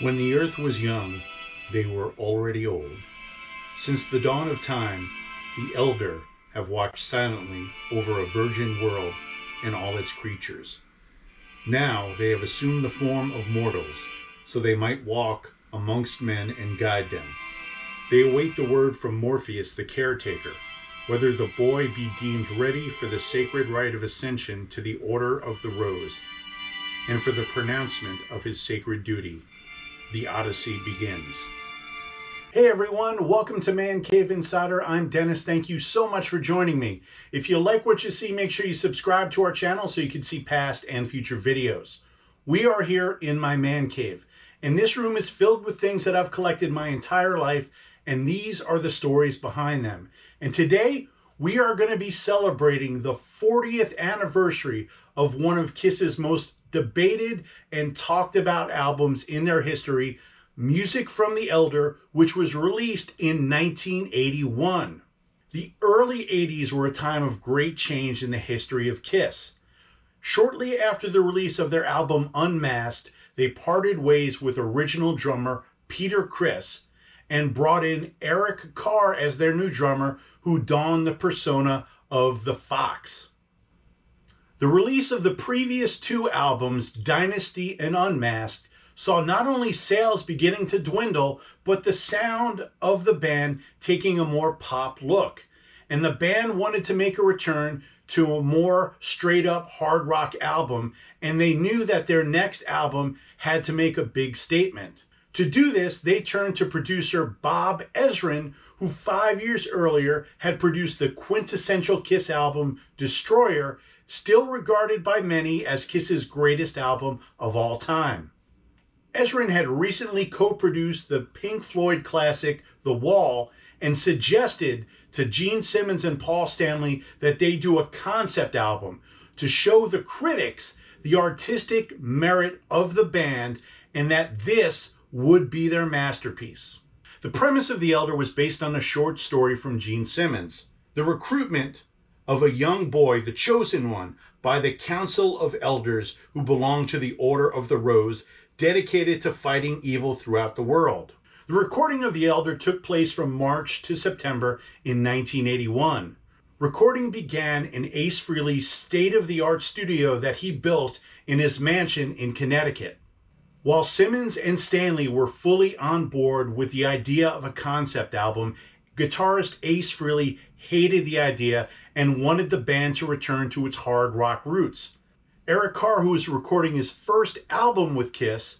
When the earth was young, they were already old. Since the dawn of time, the elder have watched silently over a virgin world and all its creatures. Now they have assumed the form of mortals, so they might walk amongst men and guide them. They await the word from Morpheus the caretaker, whether the boy be deemed ready for the sacred rite of ascension to the Order of the Rose, and for the pronouncement of his sacred duty. The Odyssey begins. Hey everyone, welcome to Man Cave Insider. I'm Dennis. Thank you so much for joining me. If you like what you see, make sure you subscribe to our channel so you can see past and future videos. We are here in my man cave, and this room is filled with things that I've collected my entire life, and these are the stories behind them. And today, we are going to be celebrating the 40th anniversary of one of Kiss's most debated and talked about albums in their history, Music from the Elder, which was released in 1981. The early 80s were a time of great change in the history of Kiss. Shortly after the release of their album Unmasked, they parted ways with original drummer Peter Criss and brought in Eric Carr as their new drummer, who donned the persona of the Fox. The release of the previous two albums, Dynasty and Unmasked, saw not only sales beginning to dwindle, but the sound of the band taking a more pop look. And the band wanted to make a return to a more straight-up hard rock album, and they knew that their next album had to make a big statement. To do this, they turned to producer Bob Ezrin, who 5 years earlier had produced the quintessential Kiss album, Destroyer, still regarded by many as Kiss's greatest album of all time. Ezrin had recently co-produced the Pink Floyd classic The Wall and suggested to Gene Simmons and Paul Stanley that they do a concept album to show the critics the artistic merit of the band and that this would be their masterpiece. The premise of The Elder was based on a short story from Gene Simmons. The recruitment of a young boy, the chosen one, by the Council of Elders who belong to the Order of the Rose, dedicated to fighting evil throughout the world. The recording of The Elder took place from March to September in 1981. Recording began in Ace Frehley's state-of-the-art studio that he built in his mansion in Connecticut. While Simmons and Stanley were fully on board with the idea of a concept album, guitarist Ace Frehley hated the idea and wanted the band to return to its hard rock roots. Eric Carr, who was recording his first album with Kiss,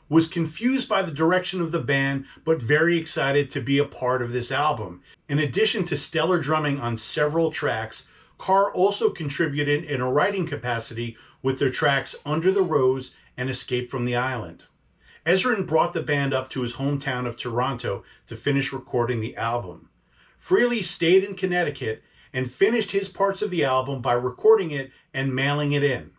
was confused by the direction of the band, but very excited to be a part of this album. In addition to stellar drumming on several tracks, Carr also contributed in a writing capacity with their tracks Under the Rose and Escape from the Island. Ezrin brought the band up to his hometown of Toronto to finish recording the album. Frehley stayed in Connecticut and finished his parts of the album by recording it and mailing it in.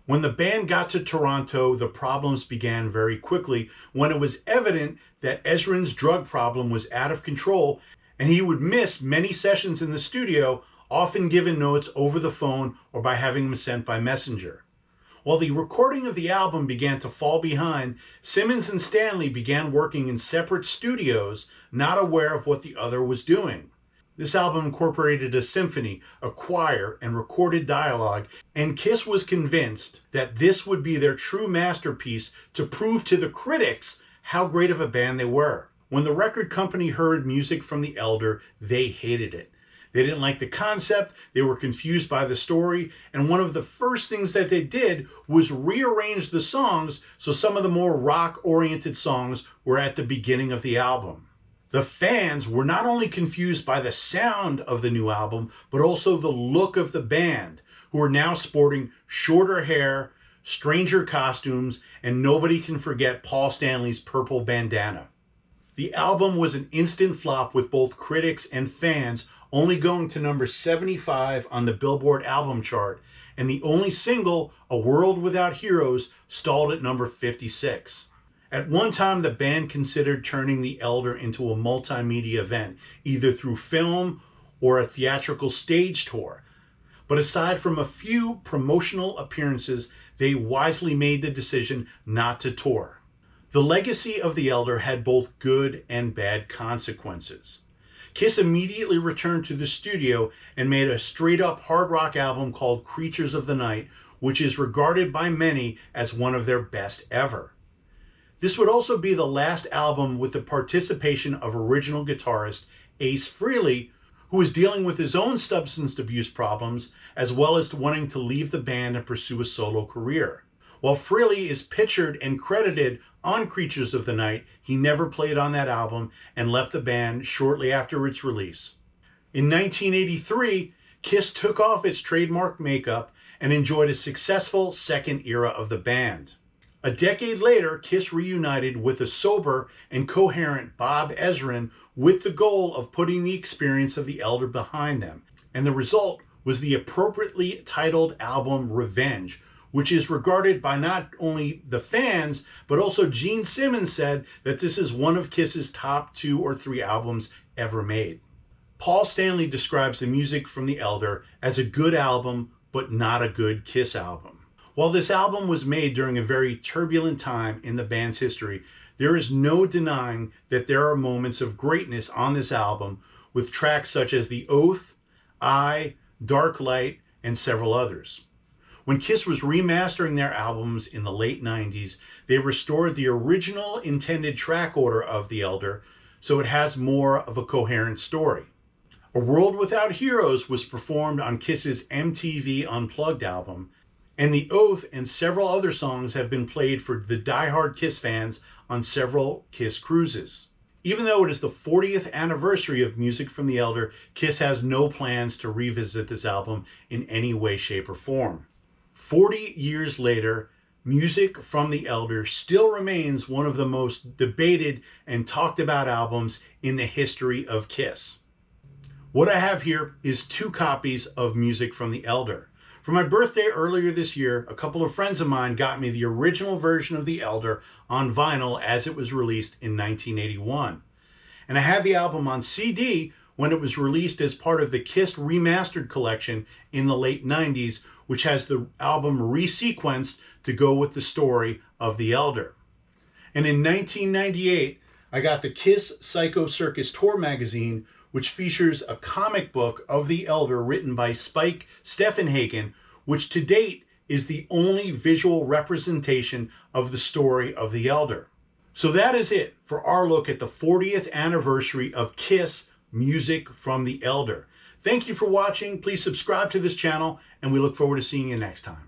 When the band got to Toronto, the problems began very quickly when it was evident that Ezrin's drug problem was out of control and he would miss many sessions in the studio, often given notes over the phone or by having them sent by messenger. While the recording of the album began to fall behind, Simmons and Stanley began working in separate studios, not aware of what the other was doing. This album incorporated a symphony, a choir, and recorded dialogue, and Kiss was convinced that this would be their true masterpiece to prove to the critics how great of a band they were. When the record company heard Music from the Elder, they hated it. They didn't like the concept, they were confused by the story, and one of the first things that they did was rearrange the songs so some of the more rock-oriented songs were at the beginning of the album. The fans were not only confused by the sound of the new album, but also the look of the band, who were now sporting shorter hair, stranger costumes, and nobody can forget Paul Stanley's purple bandana. The album was an instant flop with both critics and fans, only going to number 75 on the Billboard album chart, and the only single, A World Without Heroes, stalled at number 56. At one time, the band considered turning The Elder into a multimedia event, either through film or a theatrical stage tour. But aside from a few promotional appearances, they wisely made the decision not to tour. The legacy of the Elder had both good and bad consequences. Kiss immediately returned to the studio and made a straight-up hard rock album called Creatures of the Night, which is regarded by many as one of their best ever. This would also be the last album with the participation of original guitarist Ace Frehley, who was dealing with his own substance abuse problems, as well as wanting to leave the band and pursue a solo career. While Frehley is pictured and credited on Creatures of the Night, he never played on that album and left the band shortly after its release. In 1983, Kiss took off its trademark makeup and enjoyed a successful second era of the band. A decade later, Kiss reunited with a sober and coherent Bob Ezrin with the goal of putting the experience of the Elder behind them. And the result was the appropriately titled album Revenge, which is regarded by not only the fans, but also Gene Simmons said that this is one of Kiss's top 2 or 3 albums ever made. Paul Stanley describes the music from the Elder as a good album, but not a good Kiss album. While this album was made during a very turbulent time in the band's history, there is no denying that there are moments of greatness on this album with tracks such as The Oath, I, Dark Light, and several others. When Kiss was remastering their albums in the late 90s, they restored the original intended track order of The Elder, so it has more of a coherent story. A World Without Heroes was performed on Kiss's MTV Unplugged album, and The Oath and several other songs have been played for the die-hard Kiss fans on several Kiss cruises. Even though it is the 40th anniversary of Music from the Elder, Kiss has no plans to revisit this album in any way, shape, or form. 40 years later, Music from the Elder still remains one of the most debated and talked about albums in the history of Kiss. What I have here is 2 copies of Music from the Elder. For my birthday earlier this year, a couple of friends of mine got me the original version of The Elder on vinyl as it was released in 1981. And I have the album on CD when it was released as part of the Kiss Remastered collection in the late 90s, which has the album resequenced to go with the story of The Elder. And in 1998, I got the Kiss Psycho Circus Tour magazine, which features a comic book of The Elder written by Spike Steffenhagen, which to date is the only visual representation of the story of The Elder. So that is it for our look at the 40th anniversary of Kiss Music from the Elder. Thank you for watching. Please subscribe to this channel, and we look forward to seeing you next time.